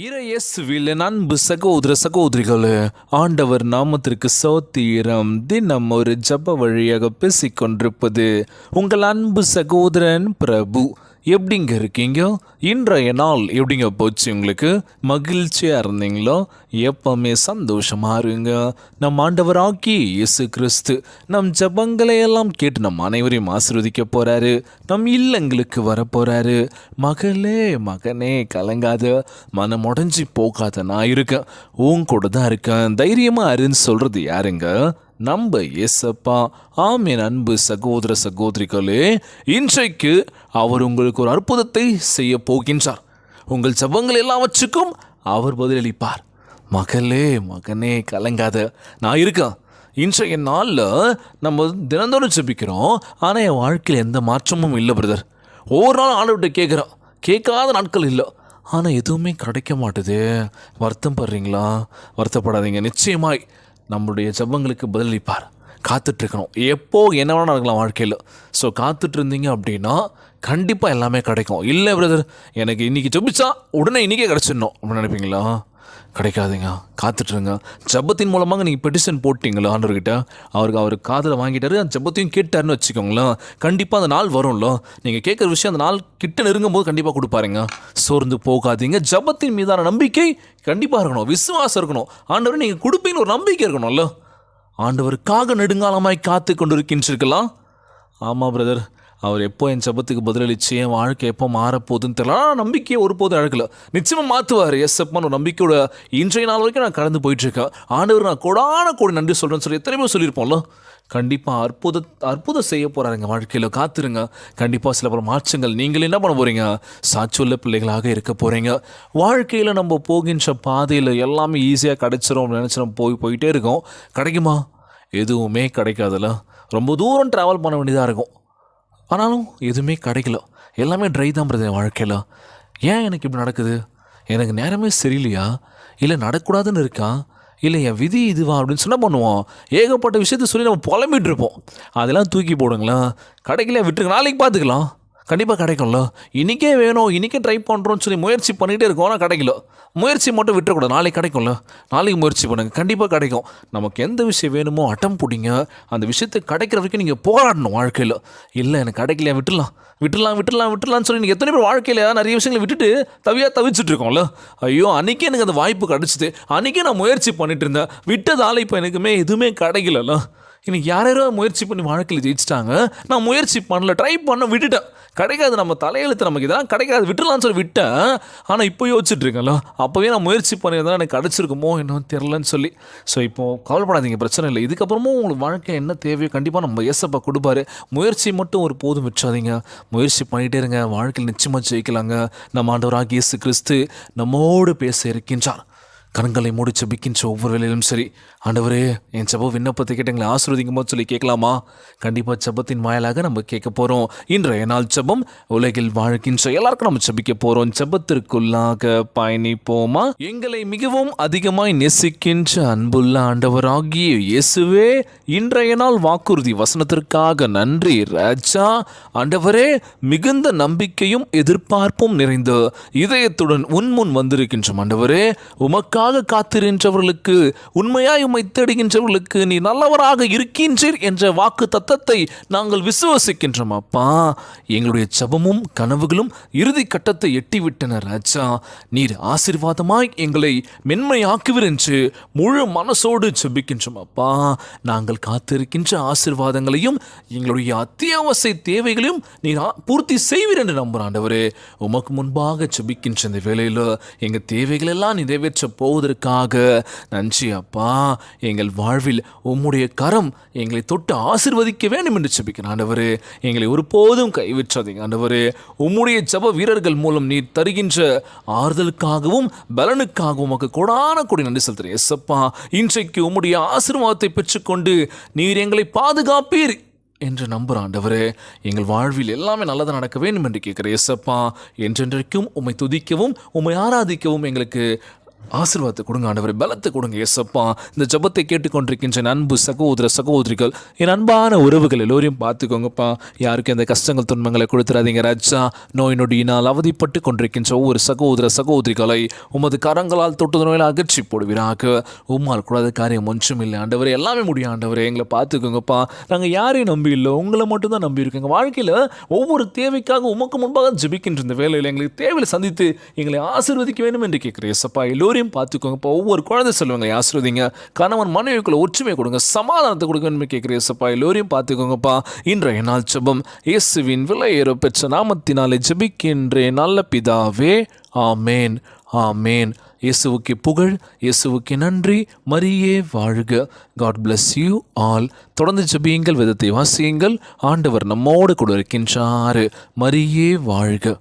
இறையேசுவில் அன்பு சகோதர சகோதரிகளே, ஆண்டவர் நாமத்திற்கு சோத்திரம். தினம் ஒரு ஜப வழியாக பேசிக்கொண்டிருப்பது உங்கள் அன்பு சகோதரன் பிரபு. எப்படிங்க இருக்கீங்க? இன்றைய நாள் எப்படிங்க போச்சு? உங்களுக்கு மகிழ்ச்சியாக இருந்தீங்களோ? எப்பவுமே சந்தோஷமாக இருங்க. நம் ஆண்டவராக்கி இயேசு கிறிஸ்து நம் ஜபங்களை எல்லாம் கேட்டு நம் அனைவரையும் ஆசீர்வதிக்க போகிறாரு. நம் இல்லங்களுக்கு வரப்போகிறாரு. மகளே மகனே கலங்காத, மனம் உடஞ்சி போகாத, நான் இருக்கேன், உன் கூட தான் இருக்கேன், தைரியமாக இருன்னு சொல்கிறது யாருங்க? நம்ப ஏசப்பா. ஆமீன். அன்பு சகோதர சகோதரிகளே, இன்றைக்கு அவர் உங்களுக்கு ஒரு அற்புதத்தை செய்ய போகின்றார். உங்கள் ஜபங்கள் எல்லாவற்றுக்கும் அவர் பதிலளிப்பார். மகளே மகனே கலங்காத, நான் இருக்கேன். இன்றைய நாளில் நம்ம தினந்தோறும் ஜபிக்கிறோம், ஆனால் என் வாழ்க்கையில் எந்த மாற்றமும் இல்லை பிரதர். ஒவ்வொரு நாள் ஆண்டவர்கிட்ட கேட்குறோம், கேட்காத நாட்கள் இல்லை, ஆனால் எதுவுமே கிடைக்க மாட்டுது. வருத்தம் படுறீங்களா? வருத்தப்படாதீங்க, நிச்சயமாய் நம்மளுடைய ஜபங்களுக்கு பதிலளிப்பார். காத்துட்ருக்கணும். எப்போ என்ன வேணால் நடக்கலாம் வாழ்க்கையில். ஸோ காத்துட்டு இருந்தீங்க அப்படின்னா கண்டிப்பாக எல்லாமே கிடைக்கும். இல்லை பிரதர், எனக்கு இன்றைக்கி ஜபிச்சா உடனே இன்றைக்கே கிடச்சிடணும் அப்படின்னு நினைப்பீங்களா? கிடைக்காதுங்க. காத்துட்ருங்க. ஜபத்தின் மூலமாக நீங்கள் பெட்டிஷன் போட்டிங்களோ ஆண்டவர்கிட்ட, அவர் காதில் வாங்கிட்டாரு, அந்த ஜபத்தையும் கேட்டாருன்னு வச்சுக்கோங்களேன், கண்டிப்பாக அந்த நாள் வரும்ல. நீங்கள் கேட்குற விஷயம் அந்த நாள் கிட்ட நெருங்கும் போது கண்டிப்பாக கொடுப்பாருங்க. சோர்ந்து போகாதீங்க. ஜபத்தின் மீதான நம்பிக்கை கண்டிப்பாக இருக்கணும், விசுவாசம் இருக்கணும். ஆண்டவர் நீங்கள் கொடுப்பீங்கன்னு ஒரு நம்பிக்கை இருக்கணும்ல. ஆண்டவருக்காக நெடுங்காலமாய் காத்து கொண்டு இருக்கின்றீர்களா? ஆமாம் பிரதர், அவர் எப்போ என் ஜபத்துக்கு பதிலளிச்சு என் வாழ்க்கை எப்போ மாறப்போகுதுன்னு தெரியல. நம்பிக்கையை ஒருபோதும் அழகல, நிச்சயமாக மாற்றுவார். எஸ் அப்பன்னு ஒரு நம்பிக்கையோட இன்றைய நாள் வரைக்கும் நான் கடந்து போயிட்டுருக்கேன். ஆண்டவர் நான் கோடான கோடி நன்றி சொல்கிறேன்னு சொல்லி எத்தனை பேர் சொல்லியிருப்போம்ல. கண்டிப்பாக அற்புதம் செய்ய போகிறாருங்க வாழ்க்கையில். காத்துருங்க. கண்டிப்பாக சில பல மாற்றங்கள். நீங்கள் என்ன பண்ண போகிறீங்க? சாட்சியுள்ள பிள்ளைகளாக இருக்க போகிறீங்க. வாழ்க்கையில் நம்ம போகின்ற பாதையில் எல்லாமே ஈஸியாக கிடைச்சிரும் நினச்சி நம்ம போயிட்டே இருக்கோம். கிடைக்குமா? எதுவுமே கிடைக்காதுல்ல. ரொம்ப தூரம் ட்ராவல் பண்ண வேண்டியதாக இருக்கும், ஆனாலும் எதுவுமே கிடைக்கல. எல்லாமே ட்ரை தான் பிரதர் வாழ்க்கையில். ஏன் எனக்கு இப்படி நடக்குது? எனக்கு நேரமே சரியில்லையா? இல்லை நடக்கூடாதுன்னு இருக்கா? இல்லை என் விதி இதுவா அப்படின்னு சொன்னால் பண்ணுவோம். ஏகப்பட்ட விஷயத்த சொல்லி நம்ம புலம்பிகிட்டு இருப்போம். அதெல்லாம் தூக்கி போடுங்களேன். கிடைக்கல விட்டுருங்க, நாளைக்கு பார்த்துக்கலாம். கண்டிப்பாக கிடைக்கும்ல. இன்றைக்கே வேணும், இன்றைக்கே ட்ரை பண்ணுறோன்னு சொல்லி முயற்சி பண்ணிகிட்டே இருக்கோம், ஆனால் கிடைக்கல. முயற்சி மட்டும் விட்டுறக்கூடாது. நாளைக்கு கிடைக்கும்ல, நாளைக்கு முயற்சி பண்ணுங்கள், கண்டிப்பாக கிடைக்கும். நமக்கு எந்த விஷயம் வேணுமோ அட்டம் பிடிங்க. அந்த விஷயத்தை கிடைக்கிற வரைக்கும் நீங்கள் போராடணும் வாழ்க்கையில். இல்லை எனக்கு கிடைக்கலையா, விட்டுலான்னு சொல்லி நீங்கள் எத்தனை பேர் வாழ்க்கையில் நிறைய விஷயங்களை விட்டுட்டு தவிச்சிட்டு இருக்கோம்ல. ஐயோ அன்றைக்கே எனக்கு அந்த வாய்ப்பு கிடச்சிது, அன்றைக்கே நான் முயற்சி பண்ணிட்டு இருந்தேன், விட்டதால் இப்போ எனக்குமே எதுவுமே கிடைக்கலல்ல. இன்னைக்கு யாரோ முயற்சி பண்ணி வாழ்க்கையில் ஜெயிச்சிட்டாங்க, நான் முயற்சி பண்ணல, ட்ரை பண்ண விட்டுட்டேன். கிடைக்காது, நம்ம தலையெழுத்து, நமக்கு இதெல்லாம் கிடைக்காது, விட்டுலான்னு சொல்லி விட்டேன். ஆனால் இப்போ யோசிச்சுட்டு இருக்கேன்ல, அப்போவே நான் முயற்சி பண்ணியிருந்தா எனக்கு கிடச்சிருக்குமோ என்னன்னு தெரிலன்னு சொல்லி. ஸோ இப்போது கவலைப்படாதீங்க, பிரச்சனை இல்லை. இதுக்கப்புறமும் உங்களுக்கு வாழ்க்கை என்ன தேவையோ கண்டிப்பாக நம்ம ஏசப்பா கொடுப்பாரு. முயற்சி மட்டும் ஒரு போதும் விட்டுறாதீங்க, முயற்சி பண்ணிகிட்டே இருங்க. வாழ்க்கையில் நிச்சயமாக ஜெயிக்கலாங்க. நம்ம ஆண்டவராகிய இயேசு கிறிஸ்து நம்மோடு பேச இருக்கின்றார். கண்களை மூடி ஜெபிக்கின்ற ஒவ்வொரு வேலையிலும் சரி, ஆண்டவரே என் ஜெப விண்ணப்பத்தை கேட்டு எங்களை ஆசீர்வதிக்கும் போது சொல்லி கேட்கலாமா? கண்டிப்பாக ஜெபத்தின் வாயிலாக நம்ம கேட்க போகிறோம். இன்றைய நாள் ஜெபம் உலகில் வாழ்கின்ற எல்லாருக்கும் நம்ம ஜெபிக்க போகிறோம். ஜெபத்திற்குள்ளாக பயணிப்போமா? எங்களை மிகவும் அதிகமாய் நேசிக்கின்ற அன்புள்ள ஆண்டவராகிய இயேசுவே, இன்றைய நாள் வாக்குறுதி வசனத்திற்காக நன்றி ராஜா. ஆண்டவரே, மிகுந்த நம்பிக்கையும் எதிர்பார்ப்பும் நிறைந்த இதயத்துடன் உன்முன் வந்திருக்கின்ற ஆண்டவரே, உமக்காக காத்திருக்கின்றவர்களுக்கு, உண்மையாய் உம்மை தேடுகின்றவர்களுக்கு நீ நல்லவராக இருக்கின்றீர் என்ற வாக்கு தத்தத்தை நாங்கள் விசுவசிக்கின்றோம் அப்பா. எங்களுடைய ஜெபமும் கனவுகளும் இறுதி கட்டத்தை எட்டிவிட்டன ராஜா. நீர் ஆசீர்வாதமாய் எங்களை மென்மையாக்குவீர் என்று முழு மனசோடு ஜெபிக்கின்றோம் அப்பா. நாங்கள் காத்திருக்கின்ற ஆசீர்வாதங்களையும் எங்களுடைய அத்தியாவசிய தேவைகளையும் நீர் பூர்த்தி செய்வீர் என்று நம்புகிறோம் ஆண்டவரே. உமக்கு முன்பாக ஜெபிக்கின்ற இந்த வேளையில் எங்கள் தேவைகள் எல்லாம் நிறைவேற்ற போவதற்காக நன்றி அப்பா. எங்கள் வாழ்வில் உம்முடைய கரம் எங்களை தொட்டு ஆசீர்வதிக்க வேண்டும் என்று ஜெபிக்கிறேன் ஆண்டவரே. எங்களை ஒருபோதும் கைவிற்றாதீங்க ஆண்டவரே. உம்முடைய ஜெப வீரர்கள் மூலம் நீர் தருகின்ற ஆறுதலுக்காகவும் பலனுக்காகவும் உமக்கு கொடான கொடி நன்றி செலுத்துகிறேன் எஸ்அப்பா. இன்றைக்கு உம்முடைய ஆசீர்வாதத்தை பெற்றுக்கொண்டு நீர் எங்களை பாதுகாப்பீர் என்று நம்புகிற ஆண்டவரே. எங்கள் வாழ்வில் எல்லாமே நல்லதாக நடக்க வேண்டும் என்று கேட்குற எஸ்அப்பா. என்றென்றைக்கும் உம்மை துதிக்கவும் உம்மை ஆராதிக்கவும் எங்களுக்கு ஆசீர்வாதத்தை கொடுங்க ஆண்டவரே, பலத்தை கொடுங்க ஏசப்பா. இந்த ஜெபத்தை கேட்டுக்கொண்டிருக்கின்ற என் அன்பு சகோதர சகோதரிகள், என் அன்பான உறவுகள் எல்லோரையும் பார்த்துக்கோங்கப்பா. யாருக்கும் எந்த கஷ்டங்கள் துன்பங்களை கொடுத்துறாதீங்க ராஜா. நோய் நொடியினால் அவதிப்பட்டு கொண்டிருக்கின்ற ஒவ்வொரு சகோதர சகோதரிகளை உமது கரங்களால் தொட்டு நோயில் அகற்றி போடுவீராக. உம்மால் கூடாத காரியம் ஒன்றும் இல்லை ஆண்டவரே, எல்லாமே முடியும் ஆண்டவரே. எங்களை பார்த்துக்கோங்கப்பா. நாங்கள் யாரையும் நம்பி இல்லை, உங்களை மட்டும் தான் நம்பி இருக்கோங்க. வாழ்க்கையில் ஒவ்வொரு தேவைக்காக உமக்கு முன்பாக ஜெபிக்கின்ற இந்த வேலையில் எங்களுக்கு தேவையில் சந்தித்து எங்களை ஆசீர்வதிக்க வேண்டும் என்று கேட்குறேன் ஏசப்பா. எல்லோரையும் பார்த்துக்கோங்க. இப்போ ஒவ்வொரு குழந்தை செல்வங்களை ஆசீர்வதிங்க. கணவன் மனைவிக்குள்ள ஒற்றுமை கொடுங்க, சமாதானத்தை கொடுக்க வேண்டும் கேட்குறேன் ஏசப்பா. எல்லோரையும் பார்த்துக்கோங்கப்பா. இன்றைய நாள் ஜெபம் இயேசுவின் விலையேற பெற்ற நாமத்தினாலே ஜெபிக்கின்றேன் நல்ல பிதாவே, ஆமேன் ஆமேன். இயேசுவுக்கு புகழ், இயேசுவுக்கு நன்றி. மரியே வாழ்க. God bless you all. தொடர்ந்து ஜெபியுங்கள், வேதத்தை வாசியுங்கள். ஆண்டவர் நம்மோடு கூட இருக்கின்றார். மரியே வாழ்க.